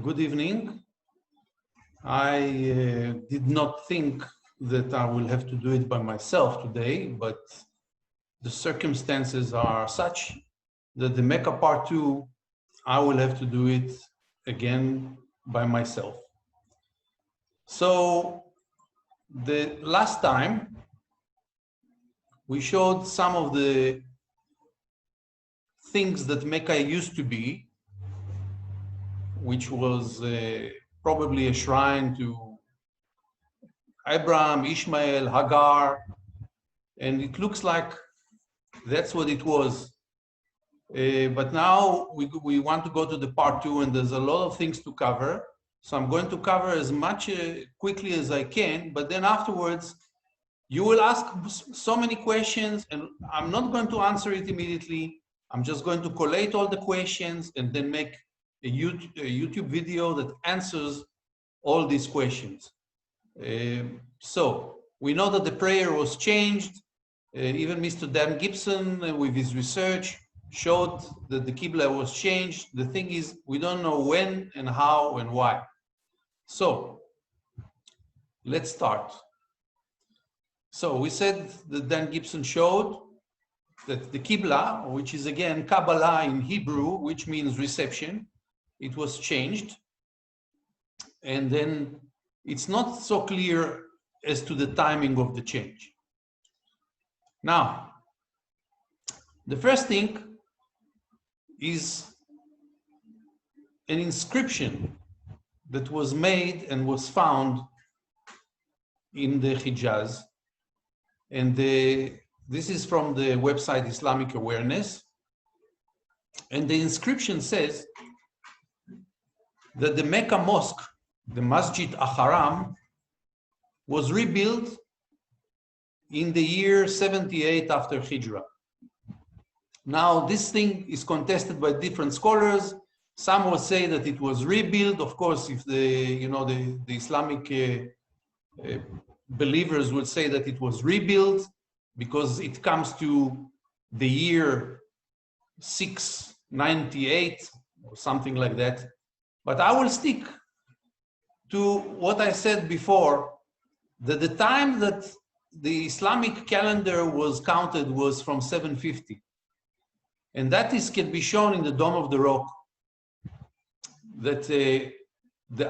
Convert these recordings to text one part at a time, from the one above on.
Good evening. I did not think that I will have to do it by myself today, but the circumstances are such that the Mecca part 2, I will have to do it again by myself. So the last time we showed some of the things that Mecca used to be, which was probably a shrine to Abraham, Ishmael, Hagar, and it looks like that's what it was. But now we want to go to the part 2, and there's a lot of things to cover. So I'm going to cover as much quickly as I can, but then afterwards, you will ask so many questions, and I'm not going to answer it immediately. I'm just going to collate all the questions and then make a YouTube video that answers all these questions. So we know that the prayer was changed. Even Mr. Dan Gibson, with his research, showed that the qiblah was changed. The thing is, we don't know when and how and why. So let's start. So we said that Dan Gibson showed that the qiblah, which is again Kabbalah in Hebrew, which means reception, it was changed. And then it's not so clear as to the timing of the change. Now, the first thing is an inscription that was made and was found in the Hijaz. And this is from the website Islamic Awareness. And the inscription says that the Mecca Mosque, the Masjid Al-Haram, was rebuilt in the year 78 after Hijrah. Now, this thing is contested by different scholars. Some will say that it was rebuilt. Of course, if the Islamic believers would say that it was rebuilt because it comes to the year 698 or something like that. But I will stick to what I said before, that the time that the Islamic calendar was counted was from 750. And that can be shown in the Dome of the Rock, that the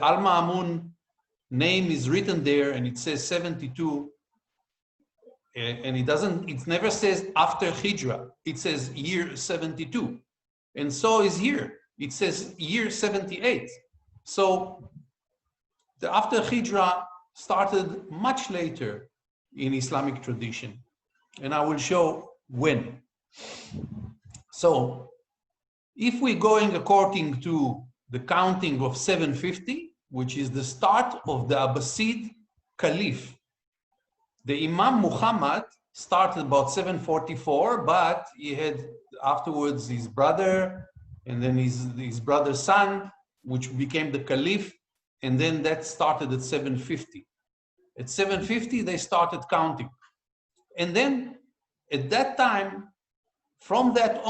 Al-Mamoun name is written there and it says 72, and it never says after Hijrah, it says year 72. And so is here, it says year 78. So the after Hijrah started much later in Islamic tradition, and I will show when. So if we're going according to the counting of 750, which is the start of the Abbasid Caliph, the Imam Muhammad started about 744, but he had afterwards his brother, and then his brother's son, which became the Caliph, and then that started at 750. At 750, they started counting. And then at that time, from that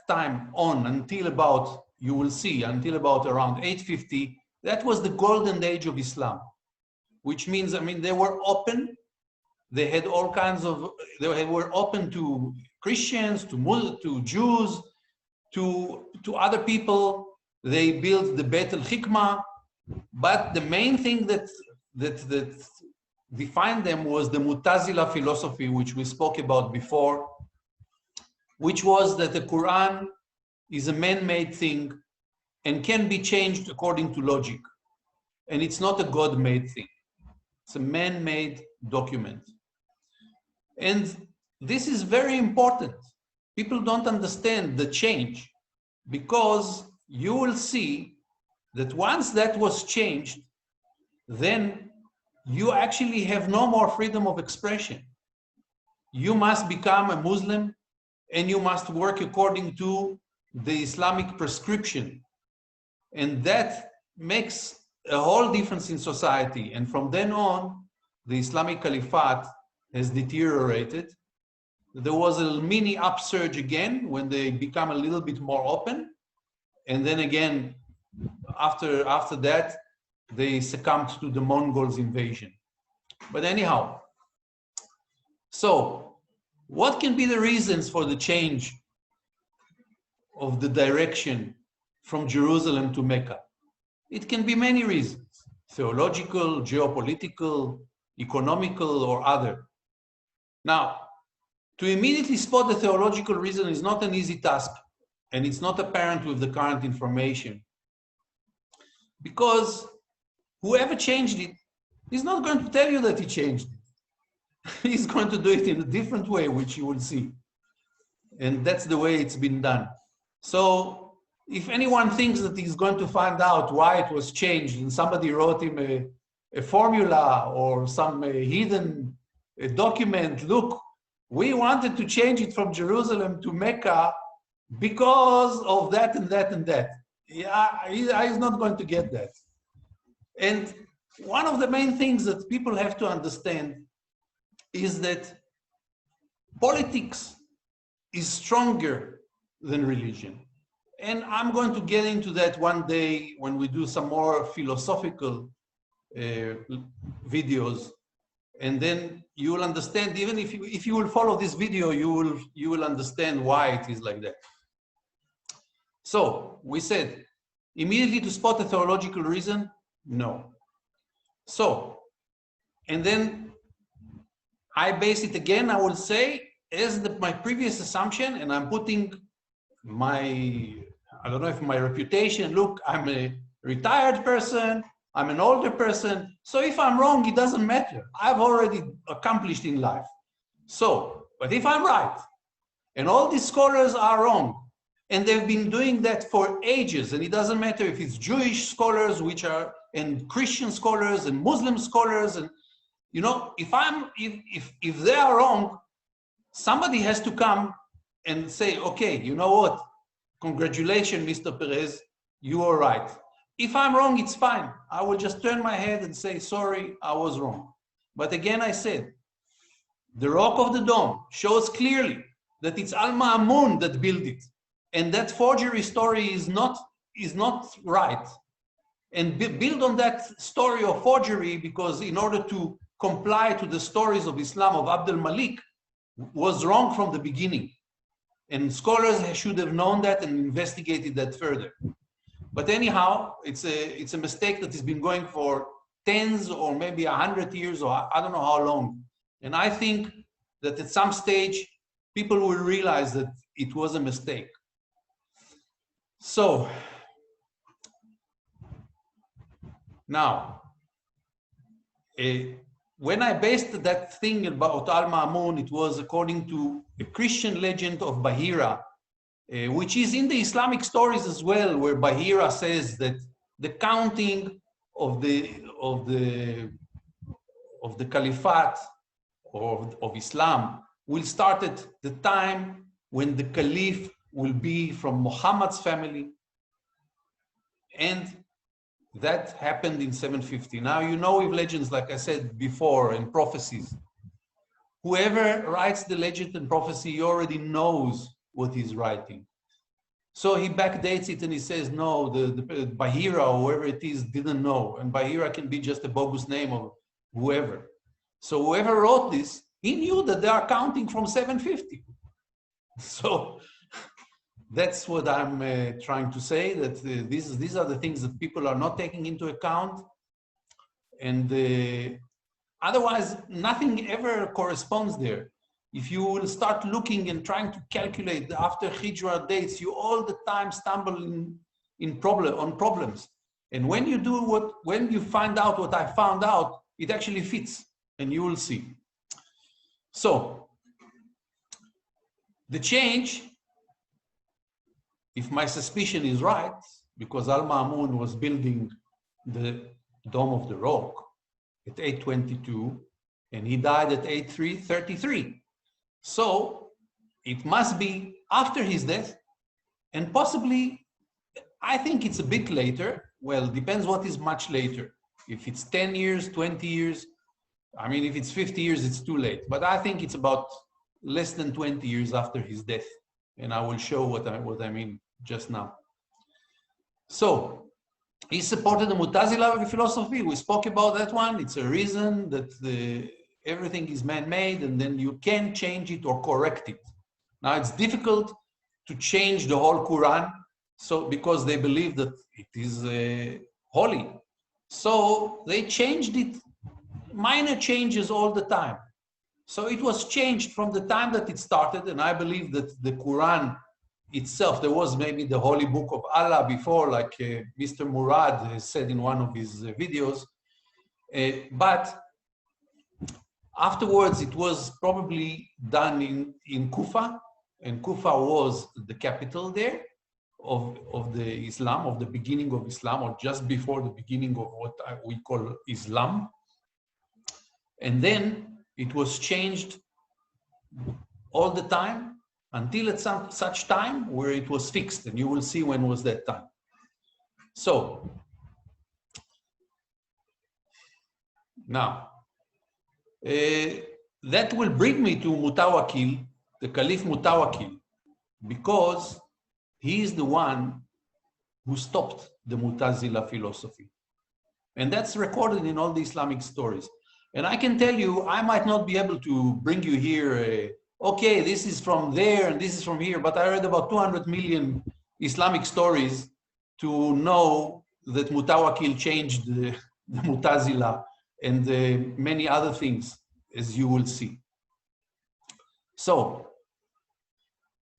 time on until about, you will see, until about around 850, that was the golden age of Islam, which means, they were open. They had all kinds of, they were open to Christians, to Jews, to other people. They built the Beit al-Hikmah, but the main thing that defined them was the Mutazila philosophy, which we spoke about before, which was that the Quran is a man-made thing and can be changed according to logic. And it's not a God-made thing. It's a man-made document. And this is very important. People don't understand the change, because you will see that once that was changed, then you actually have no more freedom of expression. You must become a Muslim and you must work according to the Islamic prescription. And that makes a whole difference in society. And from then on, the Islamic Caliphate has deteriorated. There was a mini upsurge again when they become a little bit more open. And then again, After that, they succumbed to the Mongols' invasion. But anyhow, so what can be the reasons for the change of the direction from Jerusalem to Mecca? It can be many reasons: theological, geopolitical, economical, or other. Now, to immediately spot the theological reason is not an easy task, and it's not apparent with the current information, because whoever changed it is not going to tell you that he changed it. He's going to do it in a different way, which you will see. And that's the way it's been done. So if anyone thinks that he's going to find out why it was changed and somebody wrote him a formula or some hidden document, look, we wanted to change it from Jerusalem to Mecca because of that and that and that. Yeah, he's not going to get that. And one of the main things that people have to understand is that politics is stronger than religion. And I'm going to get into that one day when we do some more philosophical videos. And then you will understand, even if you will follow this video, you will understand why it is like that. So we said, immediately to spot a theological reason, no. So, and then I base it again, I will say, as my previous assumption, and I'm putting I don't know if my reputation, look, I'm a retired person, I'm an older person, so if I'm wrong, it doesn't matter. I've already accomplished in life. So, but if I'm right, and all these scholars are wrong, and they've been doing that for ages, and it doesn't matter if it's Jewish scholars, and Christian scholars, and Muslim scholars, and you know, if they are wrong, somebody has to come and say, okay, you know what? Congratulations, Mr. Perez, you are right. If I'm wrong, it's fine. I will just turn my head and say, sorry, I was wrong. But again, I said, the Rock of the Dome shows clearly that it's Al-Mamoun that built it. And that forgery story is not right. And build on that story of forgery, because in order to comply to the stories of Islam of Abd al-Malik was wrong from the beginning. And scholars should have known that and investigated that further. But anyhow, it's a mistake that has been going for tens or maybe 100 years, or I don't know how long. And I think that at some stage, people will realize that it was a mistake. So, now, when I based that thing about Al-Mamoun, it was according to a Christian legend of Bahira, which is in the Islamic stories as well, where Bahira says that the counting of the Caliphate of Islam will start at the time when the Caliph will be from Muhammad's family, and that happened in 750. Now, you know, with legends, like I said before, and prophecies, whoever writes the legend and prophecy, he already knows what he's writing. So he backdates it and he says, no, the Bahira, or whoever it is, didn't know. And Bahira can be just a bogus name of whoever. So whoever wrote this, he knew that they are counting from 750. So that's what I'm trying to say, that these are the things that people are not taking into account. And otherwise, nothing ever corresponds there. If you will start looking and trying to calculate the after Hijra dates, you all the time stumble on problems. And when you find out what I found out, it actually fits, and you will see. So, the change, if my suspicion is right, because Al-Mamoun was building the Dome of the Rock at 822, and he died at 833. So it must be after his death, and possibly, I think it's a bit later. Well, depends what is much later. If it's 10 years, 20 years, I mean, if it's 50 years, it's too late. But I think it's about less than 20 years after his death. And I will show what I mean just now. So he supported the Mutazila philosophy. We spoke about that one. It's a reason that everything is man-made, and then you can change it or correct it. Now, it's difficult to change the whole Quran, so because they believe that it is holy. So they changed it, minor changes all the time. So it was changed from the time that it started, and I believe that the Quran itself, there was maybe the Holy Book of Allah before, like Mr. Murad said in one of his videos, but afterwards it was probably done in Kufa, and Kufa was the capital there of the Islam, of the beginning of Islam, or just before the beginning of what we call Islam. And then it was changed all the time until at such time where it was fixed, and you will see when was that time. So now that will bring me to Mutawakil, the Caliph Mutawakil, because he is the one who stopped the Mutazila philosophy. And that's recorded in all the Islamic stories. And I can tell you, I might not be able to bring you here, okay, this is from there and this is from here, but I read about 200 million Islamic stories to know that Mutawakil changed the Mutazila and many other things, as you will see. So,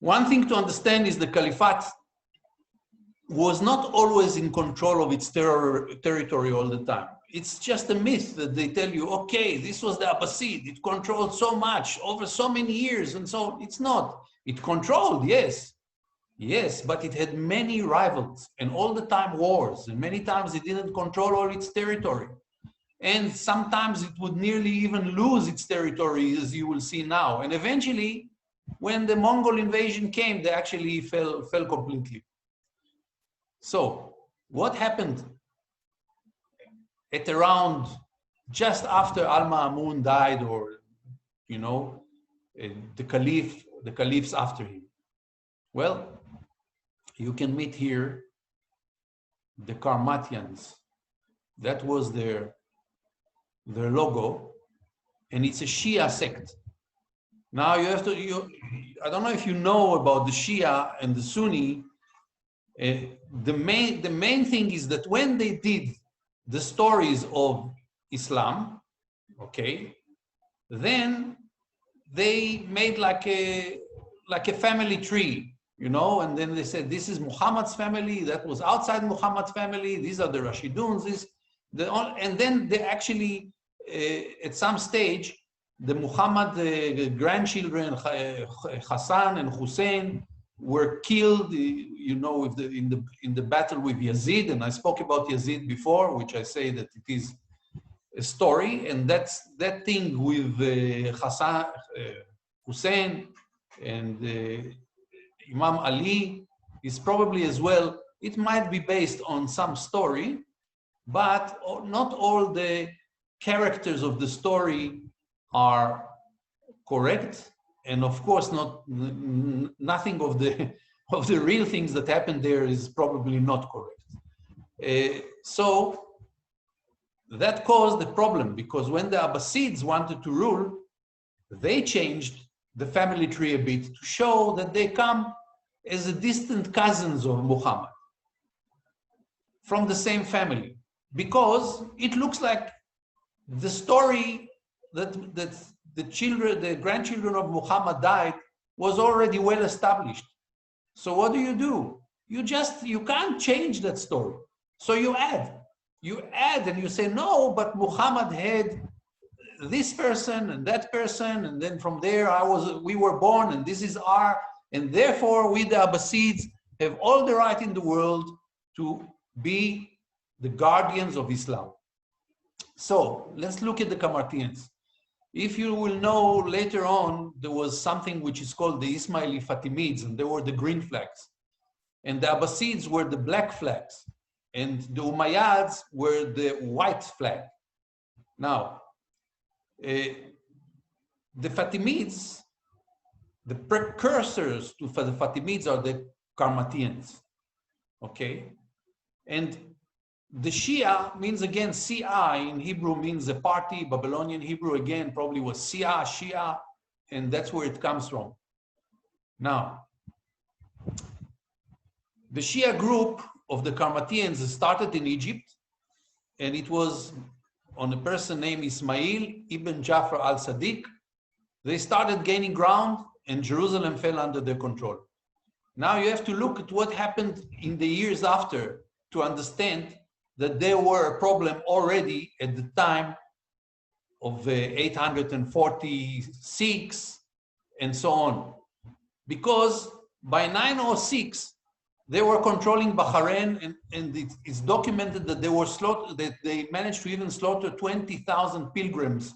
one thing to understand is the Caliphate was not always in control of its territory all the time. It's just a myth that they tell you, okay, this was the Abbasid, it controlled so much over so many years, and so it's not. It controlled, yes, but it had many rivals and all the time wars, and many times it didn't control all its territory. And sometimes it would nearly even lose its territory, as you will see now. And eventually, when the Mongol invasion came, they actually fell completely. So, what happened at around just after Al-Mamoun died, or, you know, the caliphs after him? Well, you can meet here the Karmatians. That was their logo, and it's a Shia sect. Now you have to, I don't know if you know about the Shia and the Sunni. The main thing is that when they did the stories of Islam, okay, then they made like a family tree, you know, and then they said, this is Muhammad's family, that was outside Muhammad's family, these are the Rashiduns, and then they actually, at some stage, the Muhammad grandchildren, Hassan and Hussein, were killed, you know, in the battle with Yazid, and I spoke about Yazid before, which I say that it is a story, and that thing with Hassan, Hussein, and Imam Ali is probably as well. It might be based on some story, but not all the characters of the story are correct, and of course nothing of the real things that happened there is probably not correct. So that caused the problem, because when the Abbasids wanted to rule, they changed the family tree a bit to show that they come as a distant cousins of Muhammad from the same family, because it looks like the story that the grandchildren of Muhammad died was already well established. So what do? You can't change that story. So you add and you say, no, but Muhammad had this person and that person, and then from there we were born, and this is and therefore we, the Abbasids, have all the right in the world to be the guardians of Islam. So let's look at the Kamartians. If you will know, later on, there was something which is called the Ismaili Fatimids, and they were the green flags. And the Abbasids were the black flags. And the Umayyads were the white flag. Now, the Fatimids, the precursors to the Fatimids are the Karmatians, okay? And The Shia means again, Si'a in Hebrew means a party. Babylonian Hebrew again probably was Si'a, Shia, and that's where it comes from. Now, the Shia group of the Karmatians started in Egypt, and it was on a person named Ismail ibn Jafar al-Sadiq. They started gaining ground, and Jerusalem fell under their control. Now you have to look at what happened in the years after to understand that there were a problem already at the time of 846 and so on. Because by 906, they were controlling Bahrain, and it's documented that they were that they managed to even slaughter 20,000 pilgrims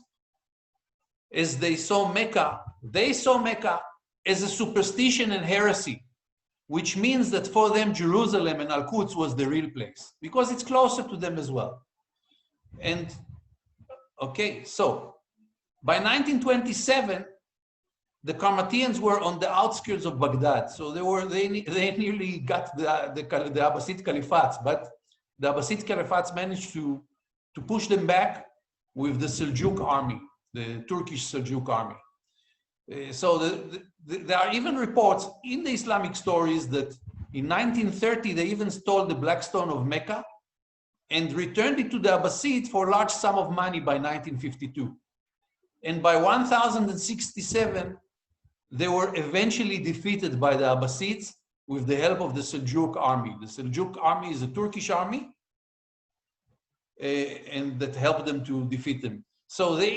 as they saw Mecca. They saw Mecca as a superstition and heresy, which means that for them, Jerusalem and Al-Quds was the real place because it's closer to them as well. And okay, so by 1927, the Karmatians were on the outskirts of Baghdad. So they nearly got the Abbasid Caliphates, but the Abbasid Caliphates managed to push them back with the Seljuk army, the Turkish Seljuk army. So there are even reports in the Islamic stories that in 1930, they even stole the Black Stone of Mecca and returned it to the Abbasids for a large sum of money by 1952. And by 1067, they were eventually defeated by the Abbasids with the help of the Seljuk army. The Seljuk army is a Turkish army, and that helped them to defeat them. So they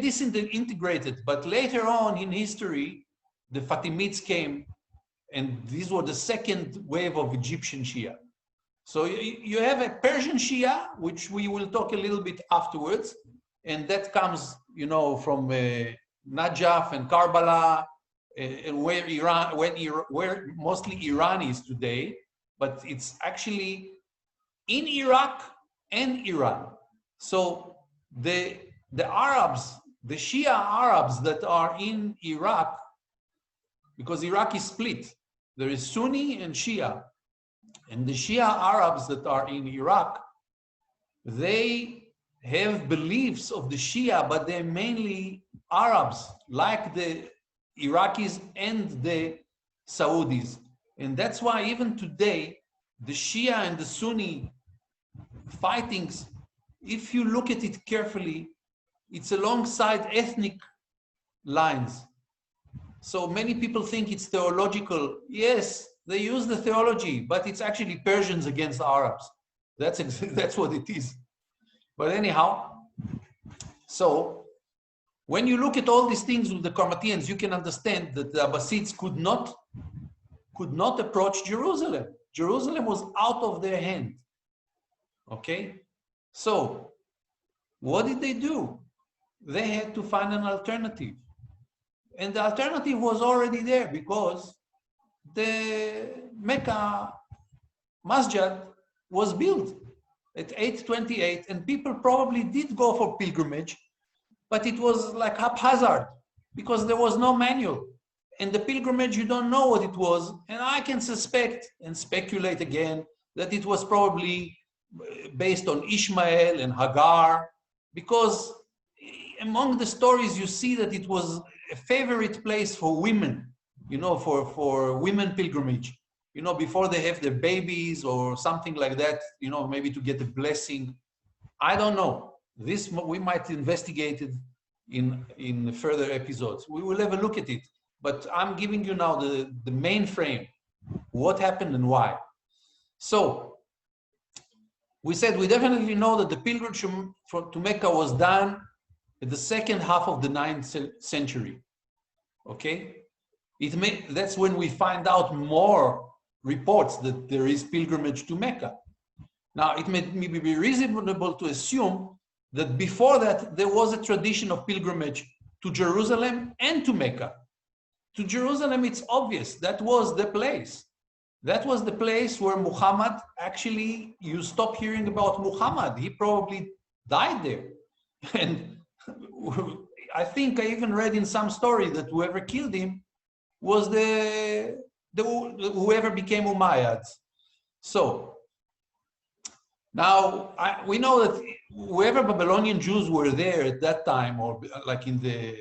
disintegrated, but later on in history, the Fatimids came, and these were the second wave of Egyptian Shia. So you have a Persian Shia, which we will talk a little bit afterwards, and that comes, you know, from Najaf and Karbala, and where mostly Iran is today, but it's actually in Iraq and Iran. So the Arabs, the Shia Arabs that are in Iraq, because Iraq is split, there is Sunni and Shia, and the Shia Arabs that are in Iraq, they have beliefs of the Shia, but they're mainly Arabs, like the Iraqis and the Saudis. And that's why even today, the Shia and the Sunni fightings, if you look at it carefully, it's alongside ethnic lines. So many people think it's theological. Yes, they use the theology, but it's actually Persians against Arabs. That's what it is. But anyhow, so when you look at all these things with the Karmatians, you can understand that the Abbasids could not approach Jerusalem. Jerusalem was out of their hand. Okay? So what did they do? They had to find an alternative. And the alternative was already there because the Mecca Masjid was built at 828, and people probably did go for pilgrimage, but it was like haphazard because there was no manual. And the pilgrimage, you don't know what it was. And I can suspect and speculate again that it was probably based on Ishmael and Hagar, because among the stories you see that it was a favorite place for women, you know, for women pilgrimage, you know, before they have their babies or something like that, you know, maybe to get a blessing. I don't know. This we might investigate it in further episodes. We will have a look at it, but I'm giving you now the main frame, what happened and why. So we said we definitely know that the pilgrimage to Mecca was done in the second half of the 9th century. Okay, that's when we find out more reports that there is pilgrimage to Mecca. Now, it may be reasonable to assume that before that, there was a tradition of pilgrimage to Jerusalem and to Mecca. To Jerusalem, it's obvious, that was the place. That was the place where Muhammad, actually, you stop hearing about Muhammad. He probably died there. And I think I even read in some story that whoever killed him was whoever became Umayyads. So Now, we know that whoever Babylonian Jews were there at that time, or like in the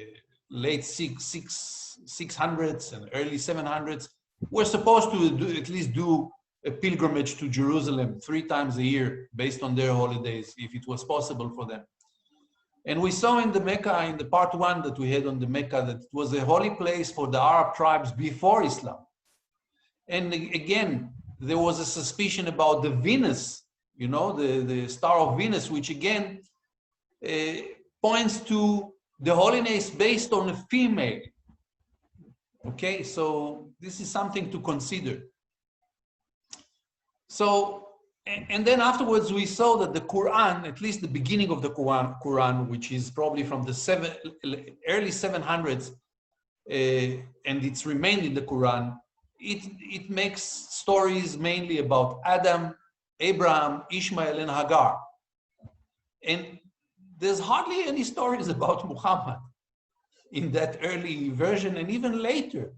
late 600s and early 700s, were supposed to at least do a pilgrimage to Jerusalem 3 times a year based on their holidays, if it was possible for them. And we saw in the Mecca, in the part 1 that we had on the Mecca, that it was a holy place for the Arab tribes before Islam. And again, there was a suspicion about the Venus, you know, the star of Venus, which again points to the holiness based on a female. Okay, so this is something to consider. So, and then afterwards we saw that the Quran, at least the beginning of the Quran, which is probably from the early 700s, and it's remained in the Quran, it makes stories mainly about Adam, Abraham, Ishmael, and Hagar. And there's hardly any stories about Muhammad in that early version and even later.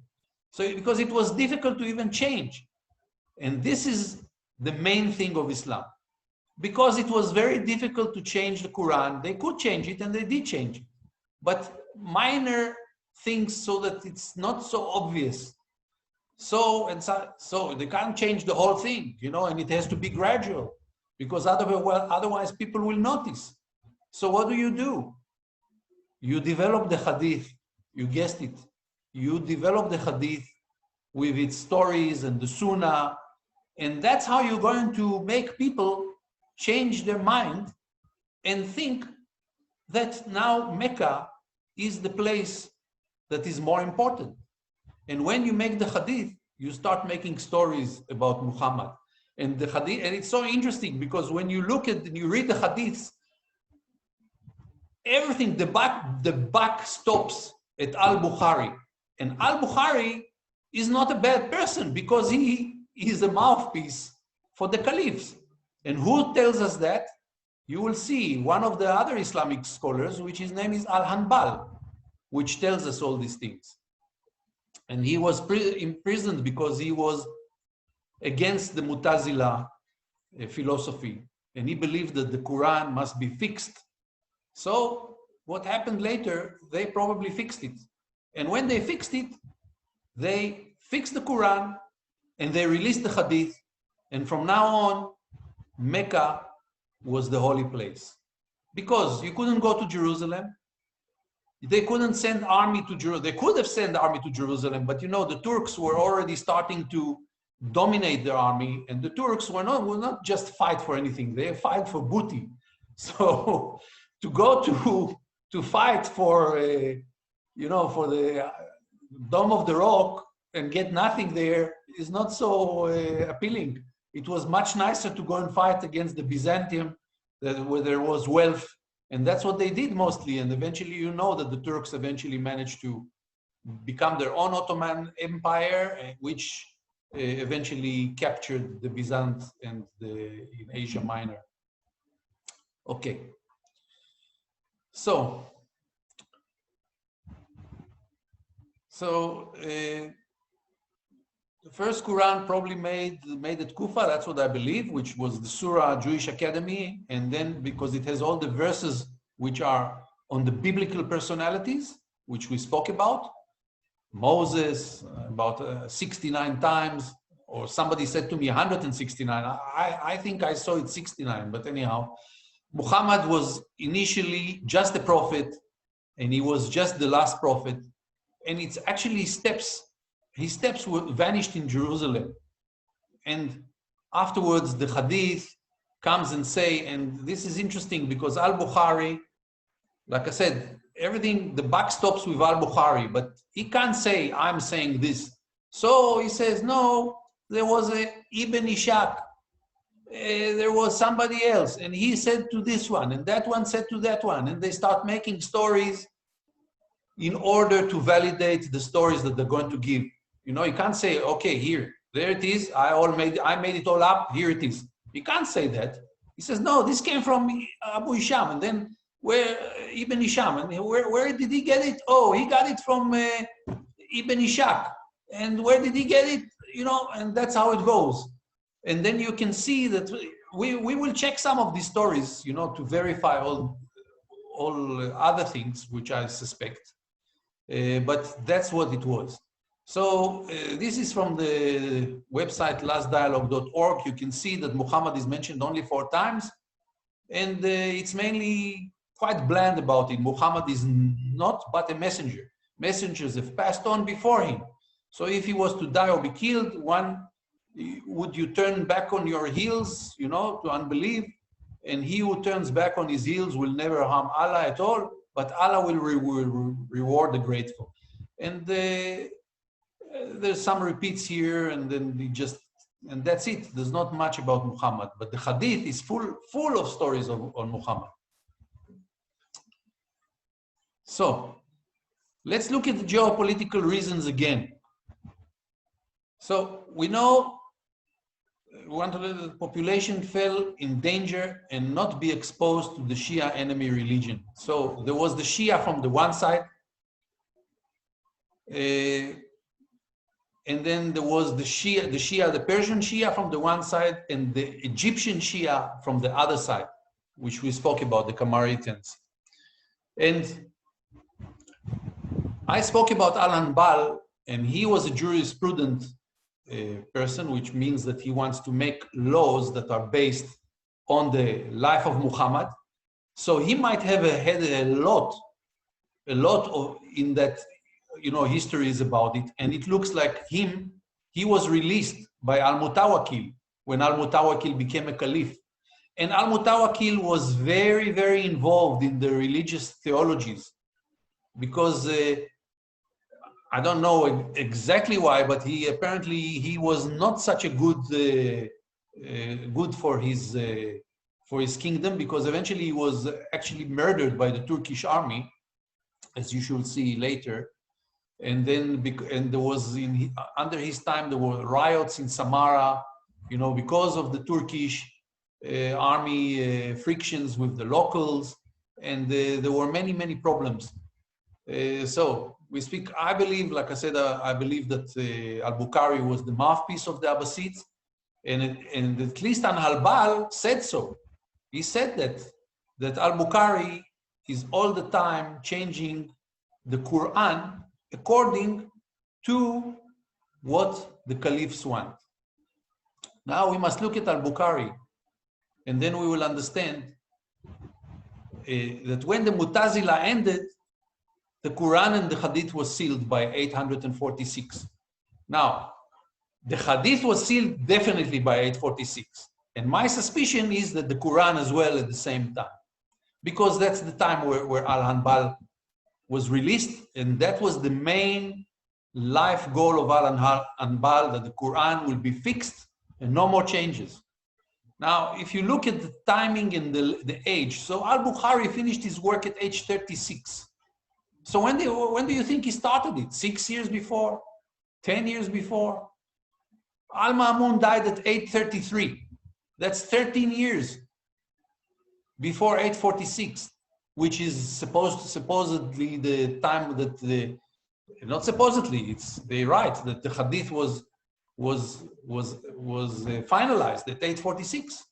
So, because it was difficult to even change. And this is the main thing of Islam. Because it was very difficult to change the Quran, they could change it and they did change it. But minor things so that it's not so obvious. So they can't change the whole thing, you know, and it has to be gradual because otherwise people will notice. So what do? You develop the hadith, you guessed it. You develop the hadith with its stories and the sunnah, and that's how you're going to make people change their mind and think that now Mecca is the place that is more important. And when you make the hadith, you start making stories about Muhammad. And the hadith, and it's so interesting because when you look at and you read the hadiths, everything, the back stops at Al-Bukahri. And Al-Bukhari is not a bad person because he is a mouthpiece for the caliphs. And who tells us that? You will see one of the other Islamic scholars, which his name is Al-Hanbal, which tells us all these things. And he was imprisoned because he was against the Mutazila philosophy. And he believed that the Quran must be fixed. So what happened later, they probably fixed it. And when they fixed it, they fixed the Quran and they released the Hadith. And from now on, Mecca was the holy place. Because you couldn't go to Jerusalem. They couldn't send army to Jerusalem. They could have sent army to Jerusalem, but you know, the Turks were already starting to dominate their army, and the Turks will not just fight for anything. They fight for booty. So to go to fight for, you know, for the Dome of the Rock and get nothing there is not so appealing. It was much nicer to go and fight against the Byzantium, where there was wealth. And that's what they did mostly. And eventually, you know that the Turks eventually managed to become their own Ottoman Empire, which eventually captured the Byzant and in Asia Minor. Okay. So the first Quran probably made at Kufa, that's what I believe, which was the Surah Jewish Academy. And then because it has all the verses which are on the biblical personalities, which we spoke about, Moses, about 69 times, or somebody said to me 169. I think I saw it 69, but anyhow, Muhammad was initially just a prophet, and he was just the last prophet. And it's actually his steps were vanished in Jerusalem. And afterwards, the Hadith comes and say, and this is interesting because Al-Bukhari, like I said, everything, the buck stops with Al-Bukhari, but he can't say, I'm saying this. So he says, no, there was a Ibn Ishaq, there was somebody else, and he said to this one, and that one said to that one, and they start making stories in order to validate the stories that they're going to give. You know, you can't say, okay, here, there it is. I made it all up. Here it is. You can't say that. He says, no, this came from Abu Hisham. And then where Ibn Hisham? And where did he get it? Oh, he got it from Ibn Ishaq. And where did he get it? You know, and that's how it goes. And then you can see that we will check some of these stories, you know, to verify all other things which I suspect. But that's what it was. So this is from the website lastdialogue.org. You can see that Muhammad is mentioned only 4 times, and it's mainly quite bland about it. Muhammad is not but a messenger. Messengers have passed on before him. So if he was to die or be killed, would you turn back on your heels, you know, to unbelief? And he who turns back on his heels will never harm Allah at all, but Allah will reward the grateful. And there's some repeats here, and then and that's it. There's not much about Muhammad, but the hadith is full of stories on Muhammad. So let's look at the geopolitical reasons again. So we know the population fell in danger and not be exposed to the Shia enemy religion. So there was the Shia from the one side, and then there was the Persian Shia from the one side, and the Egyptian Shia from the other side, which we spoke about, the Qamaritans. And I spoke about Al-Hanbal, and he was a jurisprudent person, which means that he wants to make laws that are based on the life of Muhammad. So he might have had a lot of in that, you know, histories about it. And it looks like he was released by Al-Mutawakil when Al-Mutawakil became a caliph. And Al-Mutawakil was very, very involved in the religious theologies, because I don't know exactly why, but he was not such a good for his kingdom, because eventually he was actually murdered by the Turkish army, as you should see later. And then there was under his time there were riots in Samara, you know, because of the Turkish army frictions with the locals, and there were many problems. So we speak, I believe, like I said, I believe that Al-Bukahri was the mouthpiece of the Abbasids, and at least Al-Hanbal said so. He said that Al-Bukahri is all the time changing the Quran according to what the caliphs want. Now we must look at Al-Bukahri, and then we will understand that when the Mu'tazila ended, the Quran and the Hadith was sealed by 846. Now, the Hadith was sealed definitely by 846. And my suspicion is that the Quran as well at the same time, because that's the time where Al-Hanbal was released, and that was the main life goal of Al-Hanbal, that the Quran will be fixed and no more changes. Now, if you look at the timing and the age, so Al-Bukahri finished his work at age 36. So when do you think he started it? 6 years before? 10 years before? Al-Mamoun died at 833. That's 13 years before 846, which is supposedly the time that not supposedly, they write that the Hadith was finalized at 846.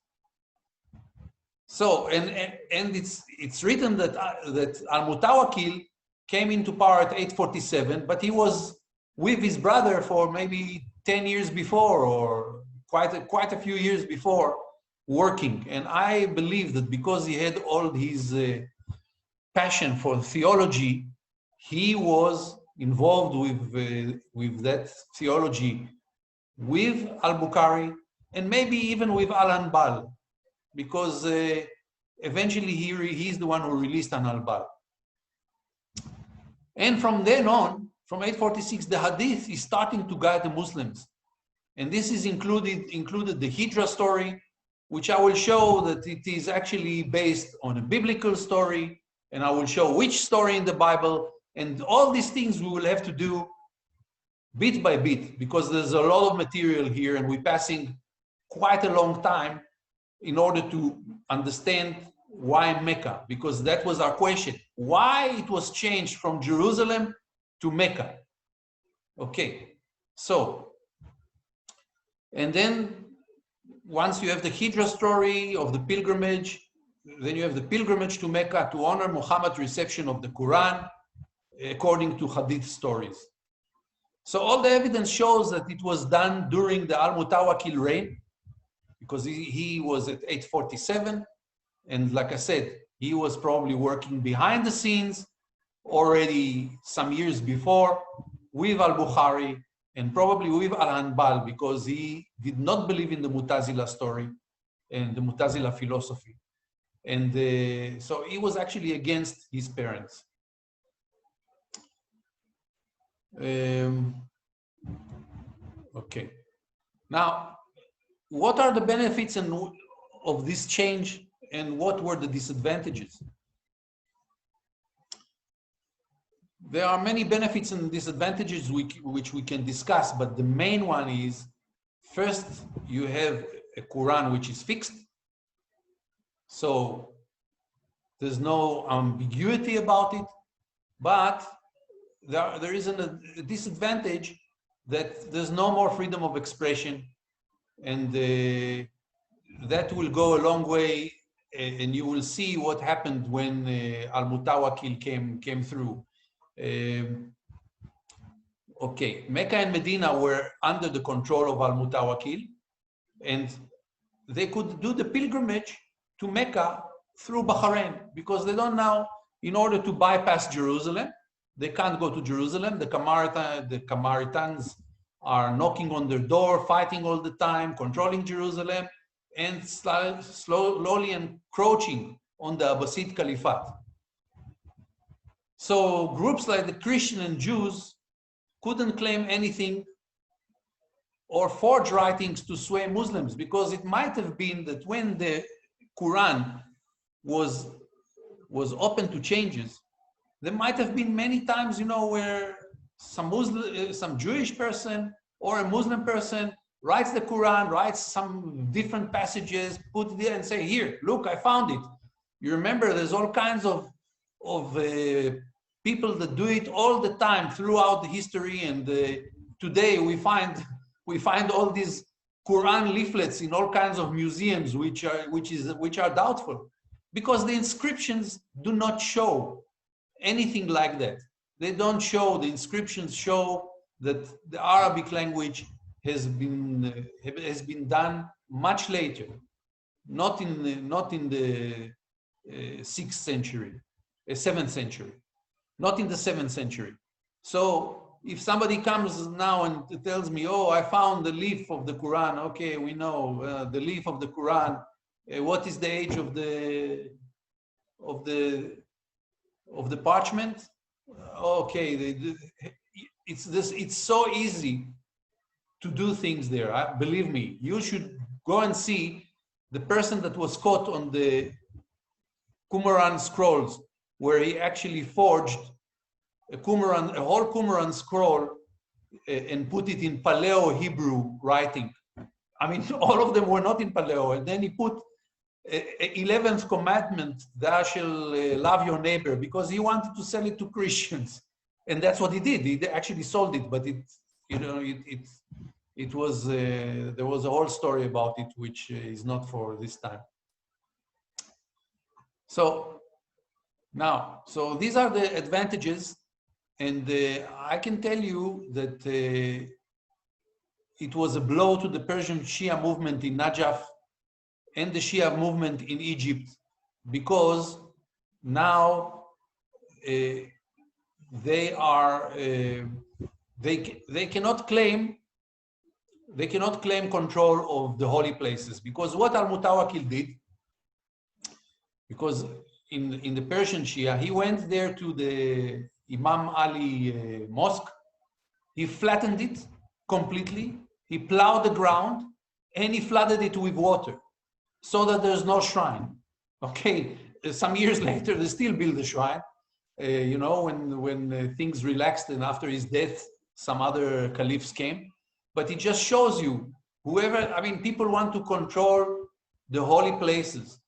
So and it's written that Al-Mutawakil came into power at 847, but he was with his brother for maybe 10 years before, or quite a few years before, working. And I believe that because he had all his passion for theology, he was involved with that theology with Al-Bukahri, and maybe even with Al-Hanbal, because eventually he's the one who released Al-Hanbal. And from then on, from 846, the Hadith is starting to guide the Muslims. And this is included the Hijra story, which I will show that it is actually based on a biblical story, and I will show which story in the Bible. And all these things we will have to do bit by bit, because there's a lot of material here, and we're passing quite a long time in order to understand why Mecca, because that was our question. Why it was changed from Jerusalem to Mecca? Okay, so, and then once you have the Hijra story of the pilgrimage, then you have the pilgrimage to Mecca to honor Muhammad's reception of the Quran, according to Hadith stories. So all the evidence shows that it was done during the Al-Mutawakil reign, because he was at 847. And like I said, he was probably working behind the scenes already some years before with Al-Bukhari and probably with Al-Hanbal, because he did not believe in the Mutazila story and the Mutazila philosophy. And so he was actually against his parents. Okay. Now, what are the benefits of this change and what were the disadvantages? There are many benefits and disadvantages which we can discuss, but the main one is, first, you have a Quran which is fixed. So there's no ambiguity about it, but there is a disadvantage that there's no more freedom of expression, and that will go a long way, and you will see what happened when Al-Mutawakil came through. Okay, Mecca and Medina were under the control of Al-Mutawakil, and they could do the pilgrimage to Mecca through Bahrain, because they don't now, in order to bypass Jerusalem, they can't go to Jerusalem. The Camaritans are knocking on their door, fighting all the time, controlling Jerusalem, and slowly encroaching on the Abbasid Caliphate. So groups like the Christian and Jews couldn't claim anything or forge writings to sway Muslims, because it might have been that when the Quran was open to changes, there might have been many times, where some Jewish person or a Muslim person writes the Quran, writes some different passages, put it there and say, here, look, I found it. You remember, there's all kinds of people that do it all the time throughout the history, and today we find all these Quran leaflets in all kinds of museums, which are doubtful, because the inscriptions do not show anything like that. They don't show. The inscriptions show that the Arabic language has been done much later, not in the 6th century, 7th century, not in the 7th century. So if somebody comes now and tells me, oh, I found the leaf of the Quran, okay, we know the leaf of the Quran. What is the age of the parchment? Okay, it's so easy to do things there. Believe me, you should go and see the person that was caught on the Qumran scrolls, where he actually forged a whole Qumran scroll and put it in Paleo-Hebrew writing. I mean, all of them were not in Paleo. And then he put 11th commandment, thou shalt love your neighbor, because he wanted to sell it to Christians. And that's what he did. He actually sold it, but it was, there was a whole story about it, which is not for this time. So now, so these are the advantages. And I can tell you that it was a blow to the Persian Shia movement in Najaf and the Shia movement in Egypt, because now they cannot claim control of the holy places, because what Al-Mutawakil did, because in the Persian Shia, he went there to the Imam Ali mosque, he flattened it completely, he plowed the ground, and he flooded it with water, so that there's no shrine. Okay, some years later, they still build a shrine, when things relaxed, and after his death, some other caliphs came. But it just shows you, people want to control the holy places.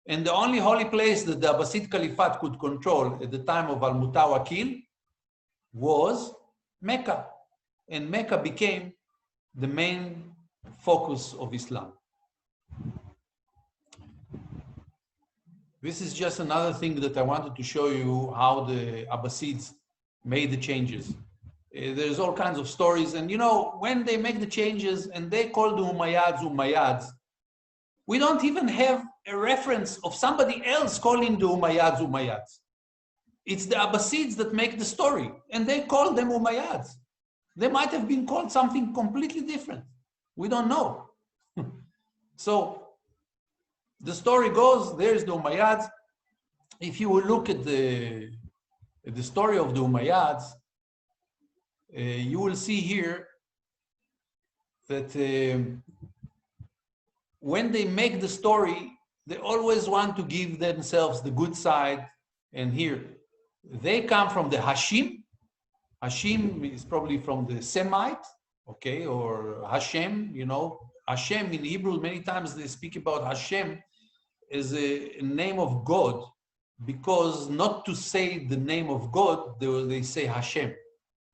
And the only holy place that the Abbasid Caliphate could control at the time of Al-Mutawakil was Mecca. And Mecca became the main focus of Islam. This is just another thing that I wanted to show you how the Abbasids made the changes. There's all kinds of stories, and you know, when they make the changes and they call the Umayyads, we don't even have a reference of somebody else calling the Umayyads. It's the Abbasids that make the story, and they call them Umayyads. They might have been called something completely different. We don't know. So the story goes, there's the Umayyads. If you will look at the story of the Umayyads, you will see here that when they make the story, they always want to give themselves the good side. And here, they come from the Hashim. Hashim is probably from the Semite, okay, or Hashem, you know. Hashem in Hebrew, many times they speak about Hashem as a name of God, because not to say the name of God, they say Hashem,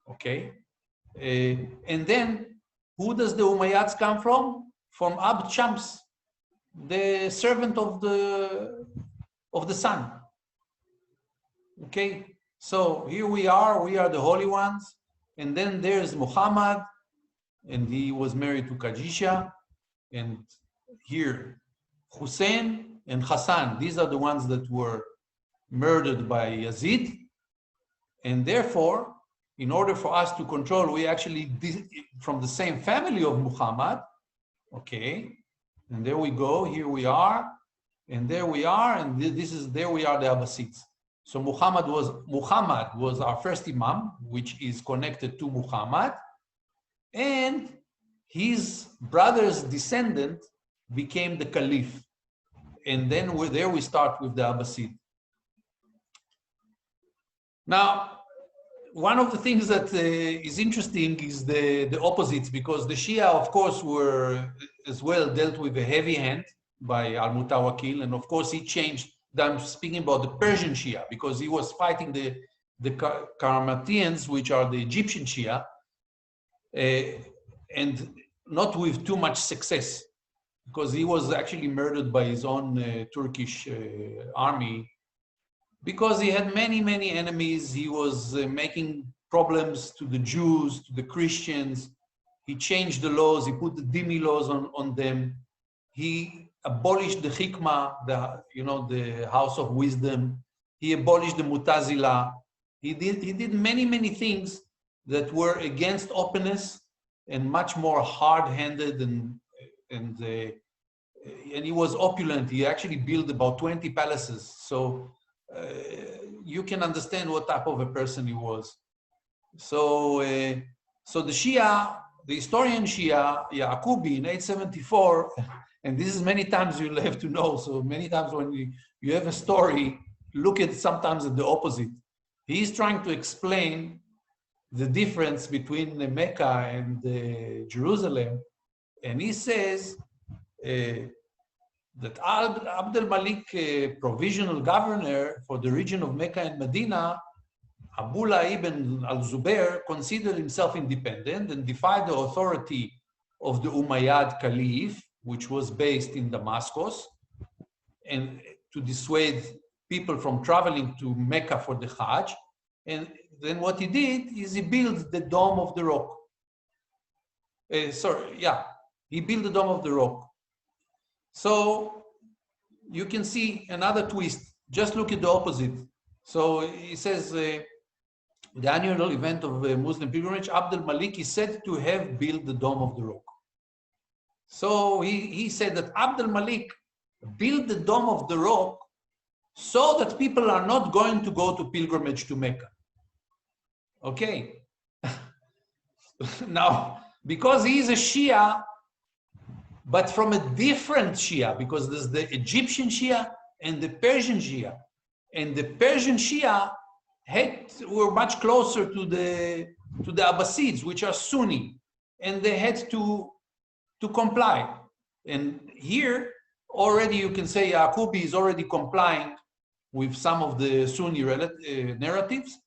okay? And then, who does the Umayyads come from? From Abd Shams, the servant of the sun. Okay, so here we are the holy ones, and then there's Muhammad, and he was married to Khadijah, and here Hussein and Hassan, these are the ones that were murdered by Yazid, and therefore, in order for us to control, we actually from the same family of Muhammad, okay, and there we go, here we are, and there we are, and there we are, the Abbasids. So Muhammad was our first Imam, which is connected to Muhammad, and his brother's descendant became the Caliph. And then we start with the Abbasid. Now, one of the things that is interesting is the opposites, because the Shia, of course, were as well dealt with a heavy hand by Al-Mutawakil, and of course he changed. I'm speaking about the Persian Shia, because he was fighting the Karamatians, which are the Egyptian Shia, and not with too much success, because he was actually murdered by his own Turkish army, because he had many, many enemies. He was making problems to the Jews, to the Christians. He changed the laws. He put the dhimmi laws on them. He abolished the Hikmah, the house of wisdom. He abolished the Mutazila. He did many, many things that were against openness and much more hard-handed, and he was opulent. He actually built about 20 palaces. So you can understand what type of a person he was. So the Shia, the historian Shia, Yaqubi in 874, and this is many times you'll have to know. So many times when you have a story, look at sometimes at the opposite. He's trying to explain the difference between Mecca and Jerusalem. And he says that Abd al-Malik, provisional governor for the region of Mecca and Medina, Abdullah ibn al-Zubair, considered himself independent and defied the authority of the Umayyad Caliph, which was based in Damascus, and to dissuade people from traveling to Mecca for the Hajj. And then what he did is he built the Dome of the Rock. He built the Dome of the Rock. So you can see another twist. Just look at the opposite. So he says, the annual event of Muslim pilgrimage, Abd al-Malik is said to have built the Dome of the Rock. So he said that Abd al-Malik built the Dome of the Rock so that people are not going to go to pilgrimage to Mecca. Okay. Now, because he is a Shia, but from a different Shia, because there's the Egyptian Shia and the Persian Shia. And the Persian Shia were much closer to the Abbasids, which are Sunni, and they had to comply. And here already you can say Yaqubi is already complying with some of the Sunni narratives,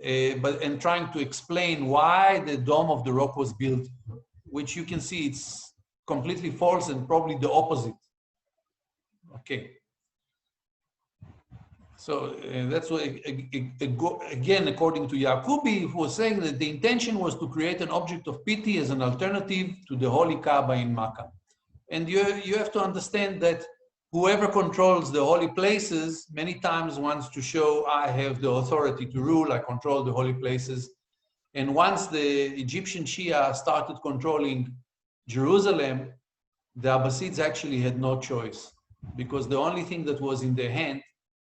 and trying to explain why the Dome of the Rock was built, which you can see it's completely false and probably the opposite. Okay. So that's what, again, according to Yaqubi, who was saying that the intention was to create an object of pity as an alternative to the holy Kaaba in Mecca. And you have to understand that whoever controls the holy places many times wants to show, I have the authority to rule, I control the holy places. And once the Egyptian Shia started controlling Jerusalem, the Abbasids actually had no choice, because the only thing that was in their hand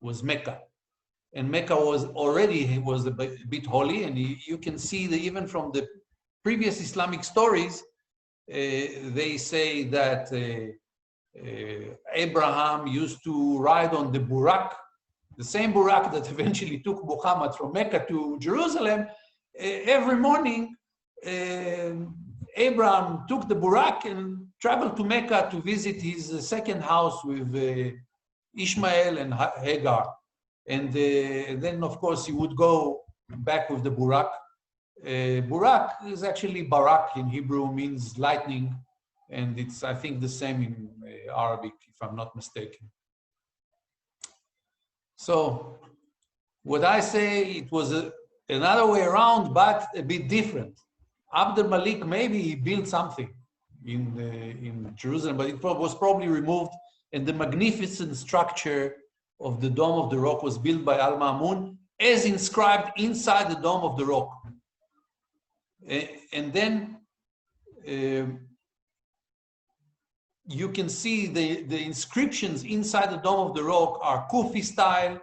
was Mecca. And Mecca was a bit holy, and you can see that even from the previous Islamic stories, they say that Abraham used to ride on the Burak, the same Burak that eventually took Muhammad from Mecca to Jerusalem. Every morning, Abraham took the Burak and traveled to Mecca to visit his second house with Ishmael and Hagar. And then, of course, he would go back with the Burak. Burak is actually Barak in Hebrew, means lightning. And it's, I think, the same in Arabic, if I'm not mistaken. So what I say, it was another way around, but a bit different. Abd al-Malik, maybe he built something in Jerusalem, but it was probably removed. And the magnificent structure of the Dome of the Rock was built by Al-Mamoun, as inscribed inside the Dome of the Rock. And then you can see the inscriptions inside the Dome of the Rock are Kufi style,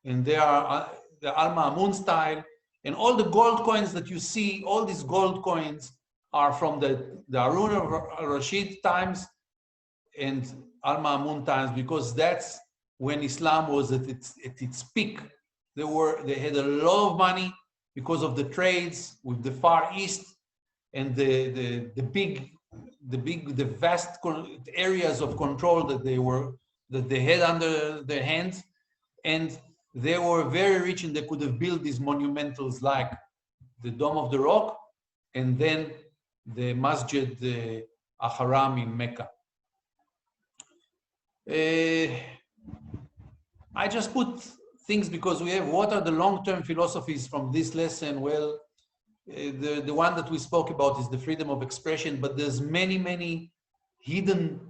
and they are the Al-Mamoun style. And all the gold coins that you see, all these gold coins are from the Harun al-Rashid times and Al-Mamoun times, because that's when Islam was at its peak. They had a lot of money because of the trades with the Far East and the vast areas of control that they had under their hands. And they were very rich, and they could have built these monumentals like the Dome of the Rock and then the Masjid Al-Haram in Mecca. I just put things because we have, what are the long-term philosophies from this lesson? Well, the one that we spoke about is the freedom of expression, but there's many hidden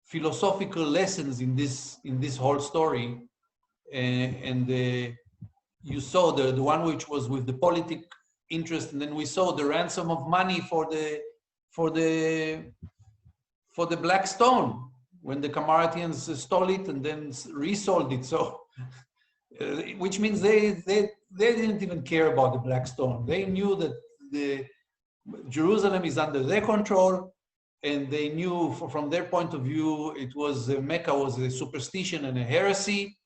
philosophical lessons in this whole story. And you saw the one which was with the politic interest, and then we saw the ransom of money for the black stone when the Camaratians stole it and then resold it. So, which means they didn't even care about the black stone. They knew that Jerusalem is under their control, and they knew from their point of view it was Mecca was a superstition and a heresy.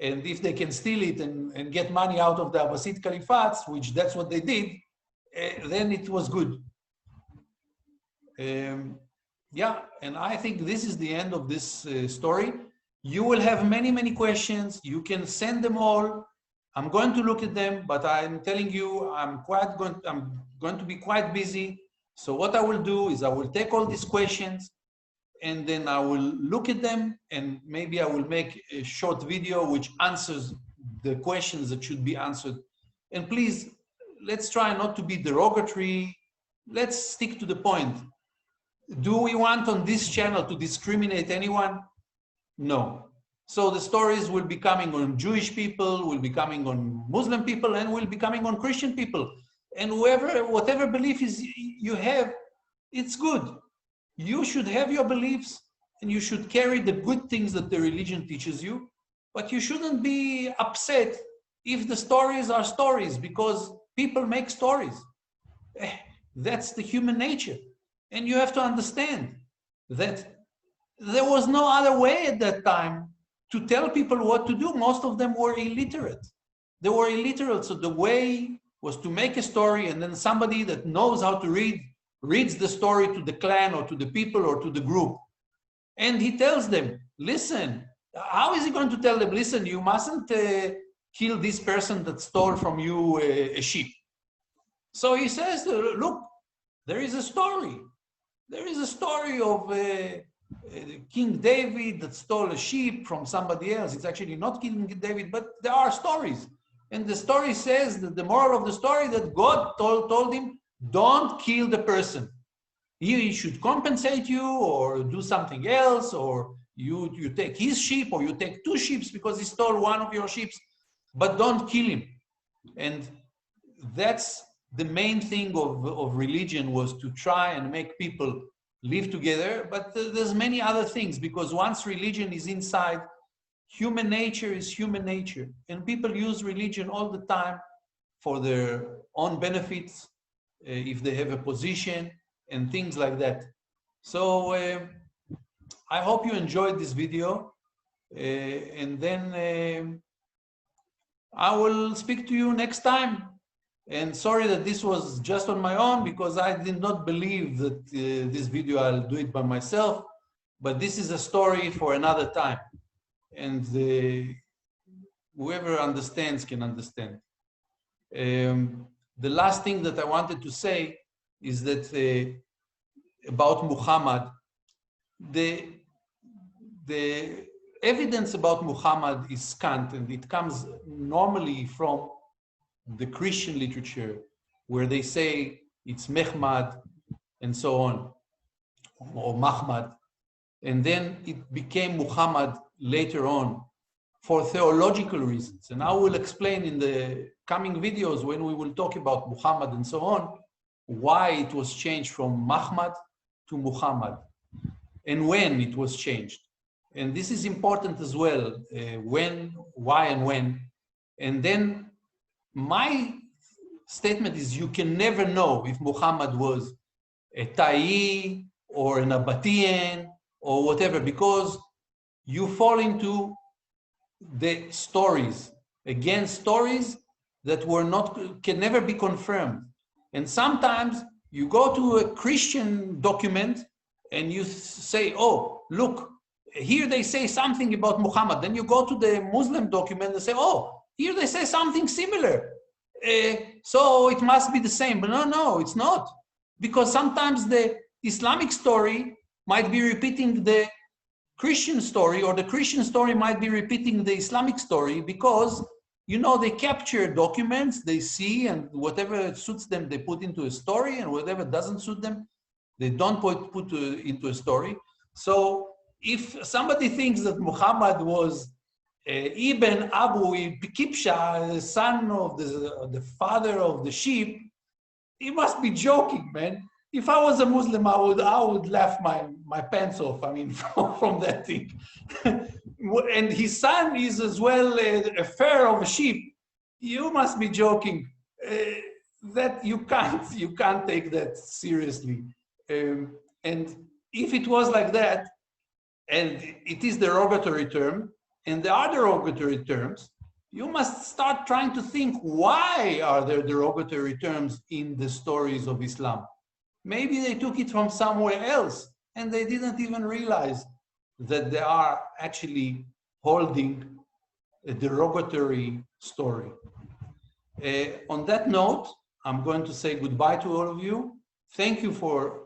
And if they can steal it and get money out of the Abbasid Caliphates, which that's what they did, then it was good. Yeah, and I think this is the end of this story. You will have many questions. You can send them all. I'm going to look at them, but I'm telling you, I'm going to be quite busy. So what I will do is I will take all these questions, and then I will look at them, and maybe I will make a short video which answers the questions that should be answered. And please, let's try not to be derogatory. Let's stick to the point. Do we want on this channel to discriminate anyone? No. So the stories will be coming on Jewish people, will be coming on Muslim people, and will be coming on Christian people. And whatever belief you have, it's good. You should have your beliefs, and you should carry the good things that the religion teaches you, but you shouldn't be upset if the stories are stories, because people make stories. That's the human nature. And you have to understand that there was no other way at that time to tell people what to do. Most of them were illiterate. They were illiterate, so the way was to make a story, and then somebody that knows how to read reads the story to the clan or to the people or to the group. And he tells them, listen, how is he going to tell them, listen, you mustn't kill this person that stole from you a sheep. So he says, look, there is a story. There is a story of King David that stole a sheep from somebody else. It's actually not King David, but there are stories. And the story says that the moral of the story that God told him, don't kill the person. He should compensate you or do something else, or you take his sheep or you take 2 sheep because he stole one of your sheep, but don't kill him. And that's the main thing of religion, was to try and make people live together. But there's many other things, because once religion is inside, human nature is human nature. And people use religion all the time for their own benefits, if they have a position and things like that. So I hope you enjoyed this video. And then I will speak to you next time. And sorry that this was just on my own, because I did not believe that this video, I'll do it by myself. But this is a story for another time. And whoever understands can understand. The last thing that I wanted to say is that about Muhammad, the evidence about Muhammad is scant, and it comes normally from the Christian literature, where they say it's Mehmad and so on, or Mahmad. And then it became Muhammad later on for theological reasons. And I will explain in the coming videos, when we will talk about Muhammad and so on, why it was changed from Mahmad to Muhammad and when it was changed. And this is important as well, when, why, and when. And then my statement is, you can never know if Muhammad was a Ta'i or an Abbatian or whatever, because you fall into the stories, again, stories that were not, can never be confirmed. And sometimes you go to a Christian document and you say, oh, look, here they say something about Muhammad. Then you go to the Muslim document and say, oh, here they say something similar. So it must be the same. But no, it's not. Because sometimes the Islamic story might be repeating the Christian story, or the Christian story might be repeating the Islamic story, because, you know, they capture documents, they see, and whatever suits them, they put into a story, and whatever doesn't suit them, they don't put into a story. So if somebody thinks that Muhammad was Ibn Abu Kibsha, son of the father of the sheep, he must be joking, man. If I was a Muslim, I would laugh my pants off, I mean, from that thing. And his son is as well a pharaoh of a sheep. You must be joking. That you can't take that seriously. And if it was like that, and it is derogatory term, and there are derogatory terms, you must start trying to think, why are there derogatory terms in the stories of Islam? Maybe they took it from somewhere else, and they didn't even realize that they are actually holding a derogatory story. On that note, I'm going to say goodbye to all of you. Thank you for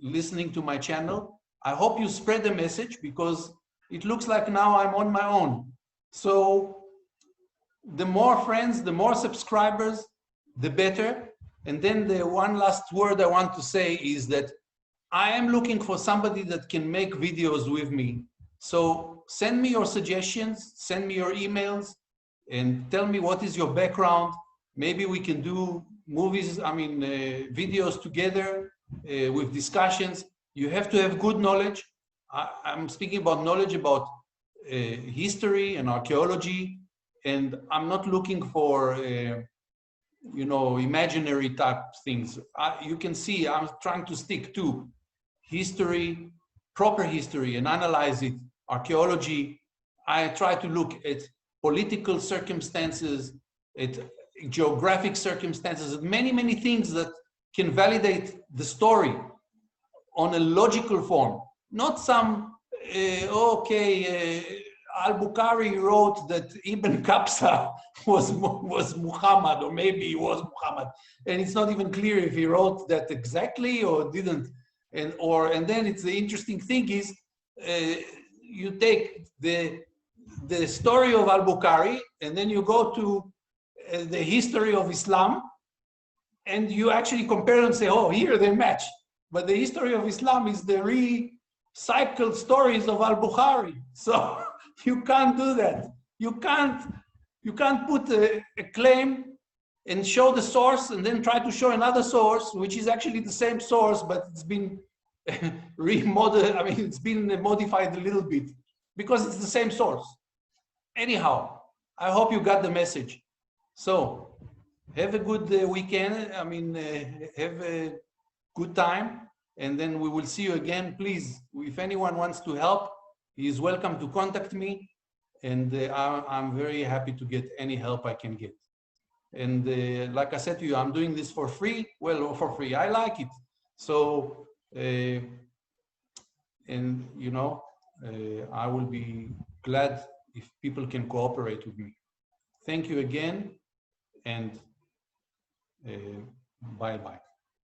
listening to my channel. I hope you spread the message, because it looks like now I'm on my own. So the more friends, the more subscribers, the better. And then the one last word I want to say is that I am looking for somebody that can make videos with me. So send me your suggestions, send me your emails, and tell me what is your background. Maybe we can do movies, videos together with discussions. You have to have good knowledge. I'm speaking about knowledge about history and archaeology, and I'm not looking for imaginary type things. You can see I'm trying to stick to history, proper history, and analyze it. Archaeology, I try to look at political circumstances, at geographic circumstances, at many things that can validate the story on a logical form. Not some, Al-Bukahri wrote that Ibn Kabsa was Muhammad, or maybe he was Muhammad. And it's not even clear if he wrote that exactly or didn't. And then it's the interesting thing is you take the story of Al-Bukahri, and then you go to the history of Islam, and you actually compare and say, oh, here they match. But the history of Islam is the recycled stories of Al-Bukhari. So you can't do that. You can't put a claim and show the source and then try to show another source, which is actually the same source, but it's been remodeled. I mean, it's been modified a little bit because it's the same source. Anyhow, I hope you got the message. So have a good weekend. I mean, have a good time. And then we will see you again. Please, if anyone wants to help, he is welcome to contact me. And I'm very happy to get any help I can get. And like I said to you, I'm doing this for free. Well, for free, I like it. So, and you know, I will be glad if people can cooperate with me. Thank you again, and bye-bye.